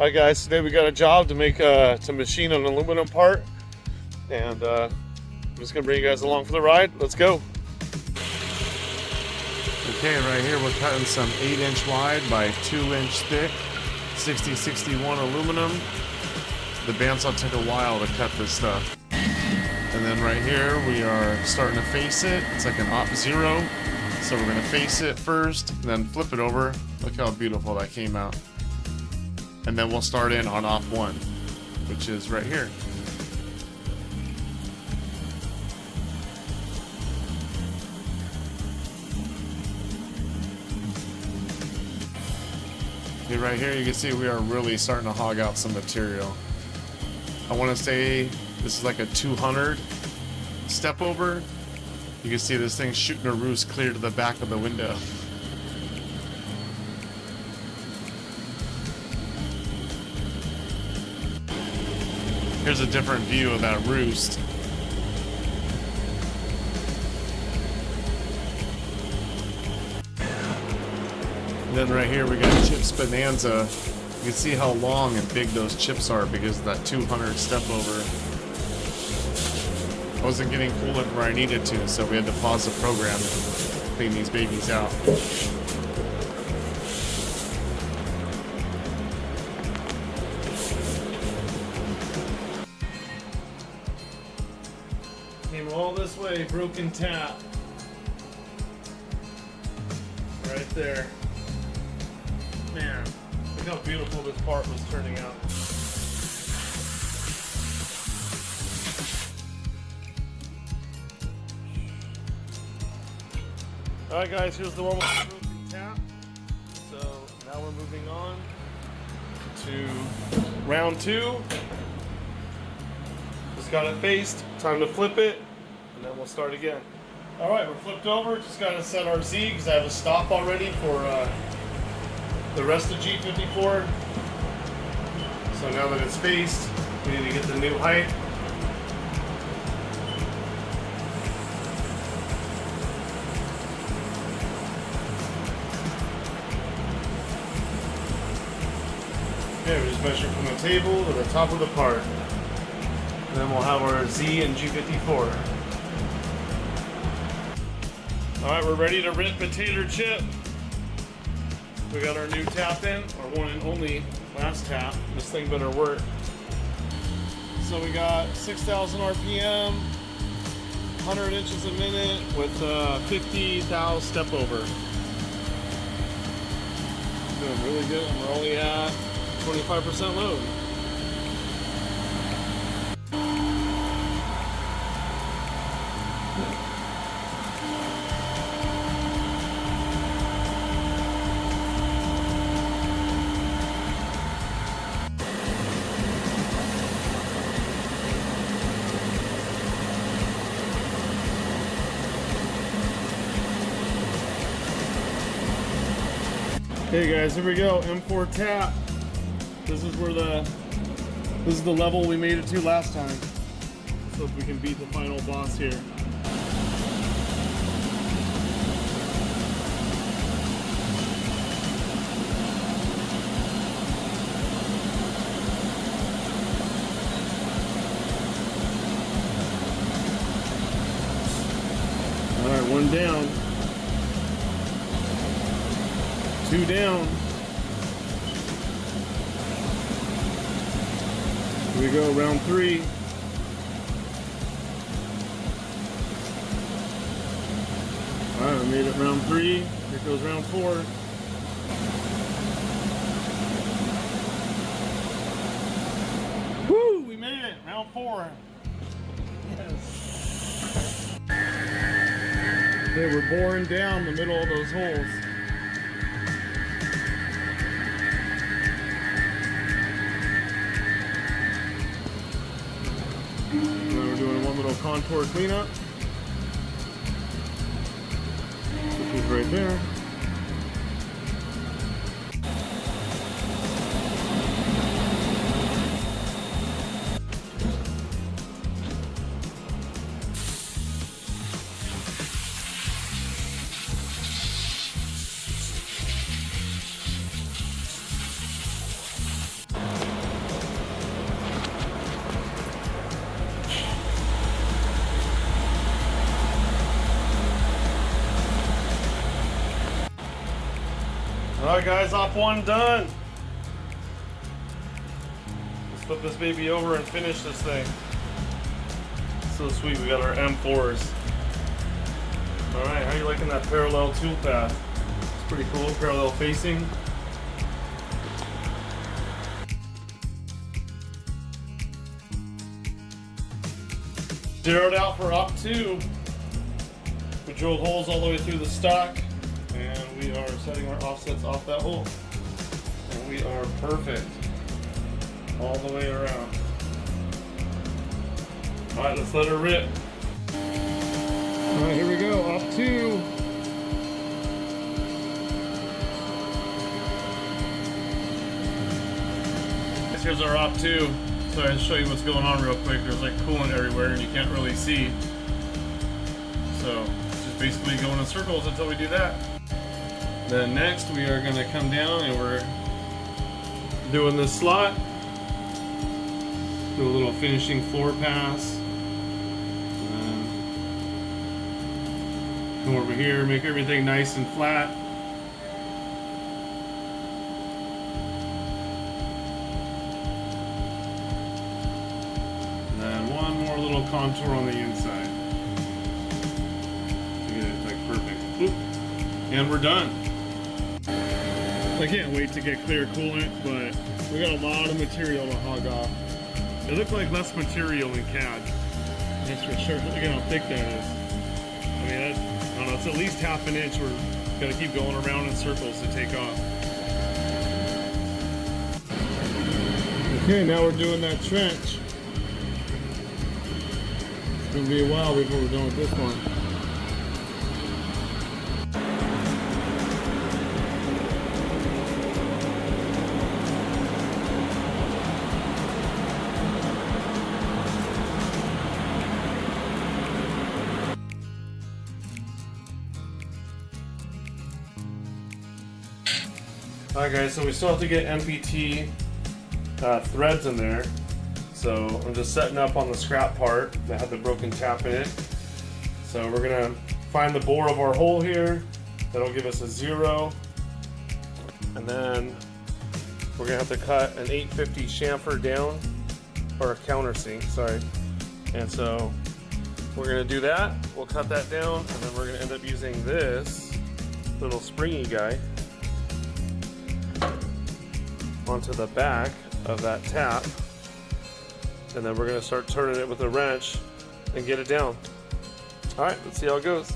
Alright guys, today we got a job to make to machine an aluminum part, and I'm just gonna bring you guys along for the ride. Let's go. Okay, right here we're cutting some 8-inch wide by 2-inch thick 6061 aluminum. The bandsaw took a while to cut this stuff. And then right here we are starting to face it. It's like an op 0. So we're gonna face it first, and then flip it over. Look how beautiful that came out. And then we'll start in on op 1, which is right here. Okay, right here you can see we are really starting to hog out some material. I want to say this is like a 200 step over. You can see this thing shooting a roost clear to the back of the window. Here's a different view of that roost. And then right here we got Chips Bonanza. You can see how long and big those chips are because of that 200 step over. I wasn't getting coolant where I needed to, so we had to pause the program and clean these babies out. Came all this way, broken tap. Right there. Man, look how beautiful this part was turning out. Alright guys, here's the one with the broken tap. So now we're moving on to round 2. Just got it faced, time to flip it, and then we'll start again. Alright, we're flipped over, just gotta set our Z because I have a stop already for the rest of G54. So now that it's faced, we need to get the new height. Okay, we just measure from the table to the top of the part. And then we'll have our Z and G54. Alright, we're ready to rip potato chip. We got our new tap in, our one and only last tap. This thing better work. So we got 6,000 RPM, 100 inches a minute with 50,000 step over. Doing really good, and we're only at 25% load. Okay guys, here we go, M4 tap. This is where this is the level we made it to last time. So if we can beat the final boss here. Alright, 1 down. 2 down. Here we go, round 3. Alright, we made it round 3. Here goes round 4. Woo! We made it! Round 4. Yes. Okay, we're boring down the middle of those holes. We're doing one little contour cleanup, which is right there. Alright guys, op 1 done. Let's flip this baby over and finish this thing. So sweet, we got our M4s. Alright, how you liking that parallel tool path? It's pretty cool, parallel facing. Zeroed out for op 2. We drilled holes all the way through the stock, and we are setting our offsets off that hole. And we are perfect all the way around. Alright, let's let her rip. Alright, here we go, op 2. Here's our op 2. So I'll show you what's going on real quick. There's like coolant everywhere and you can't really see. So just basically going in circles until we do that. Then next we are going to come down and we're doing this slot. Do a little finishing floor pass. And then come over here, make everything nice and flat. Little contour on the inside to get it like perfect. Boop. And we're done. I can't wait to get clear coolant, but we got a lot of material to hog off. It looked like less material in CAD. That's for sure. Look at how thick that is. I mean, I don't know, it's at least half an inch. We're gonna keep going around in circles to take off. Okay, now we're doing that trench. It's gonna be a while before we're done with this one. Alright guys, so we still have to get MPT threads in there. So I'm just setting up on the scrap part that had the broken tap in it. So we're gonna find the bore of our hole here. That'll give us a 0. And then we're gonna have to cut an 850 chamfer down, or a countersink, sorry. And so we're gonna do that. We'll cut that down, and then we're gonna end up using this little springy guy onto the back of that tap. And then we're going to start turning it with a wrench and get it down. Alright, let's see how it goes.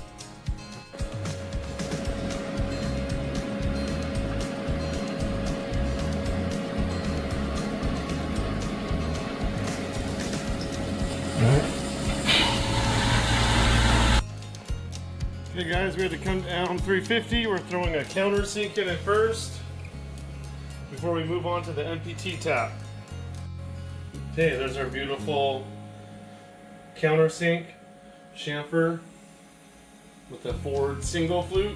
Okay guys, we had to come down 350. We're throwing a countersink in it first before we move on to the MPT tap. Okay, there's our beautiful countersink chamfer with the forward single flute.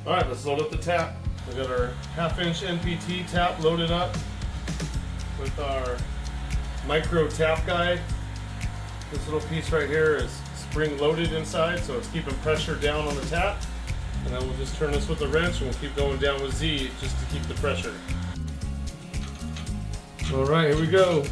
Alright, let's load up the tap. We got our 1/2 inch MPT tap loaded up with our micro tap guide. This little piece right here is spring loaded inside, so it's keeping pressure down on the tap. And then we'll just turn this with a wrench and we'll keep going down with Z just to keep the pressure. Alright, here we go.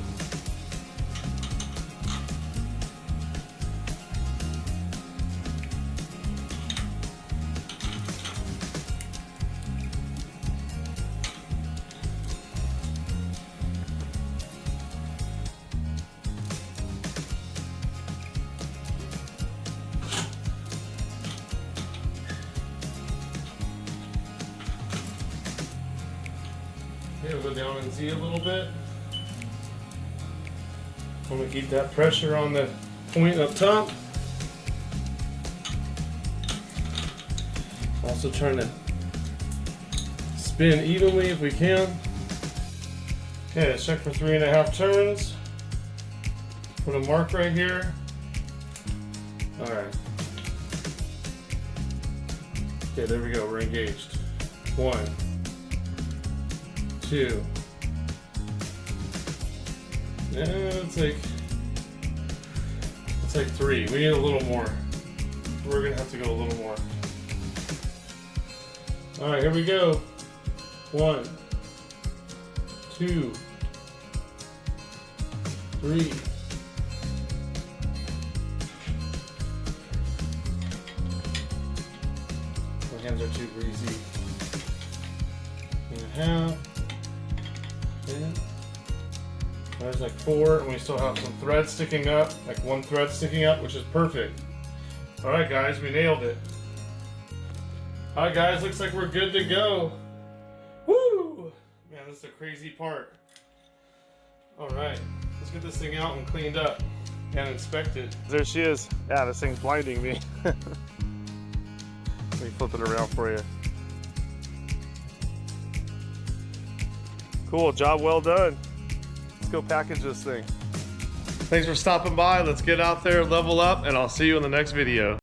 Okay, we'll go down and Z a little bit. I'm going to keep that pressure on the point up top. Also trying to spin evenly if we can. Okay, let's check for 3.5 turns. Put a mark right here. Alright. Okay, there we go, we're engaged. 1, 2. Yeah, it's like 3. We need a little more. We're gonna have to go a little more. All right, here we go. 1, 2, 3. My hands are too greasy. 1.5. And there's like 4, and we still have some thread sticking up, like 1 thread sticking up, which is perfect. All right, guys, we nailed it. All right, guys, looks like we're good to go. Woo! Man, this is a crazy part. All right, let's get this thing out and cleaned up and inspected. There she is. Yeah, this thing's blinding me. Let me flip it around for you. Cool, job well done. Let's go package this thing. Thanks for stopping by. Let's get out there, level up, and I'll see you in the next video.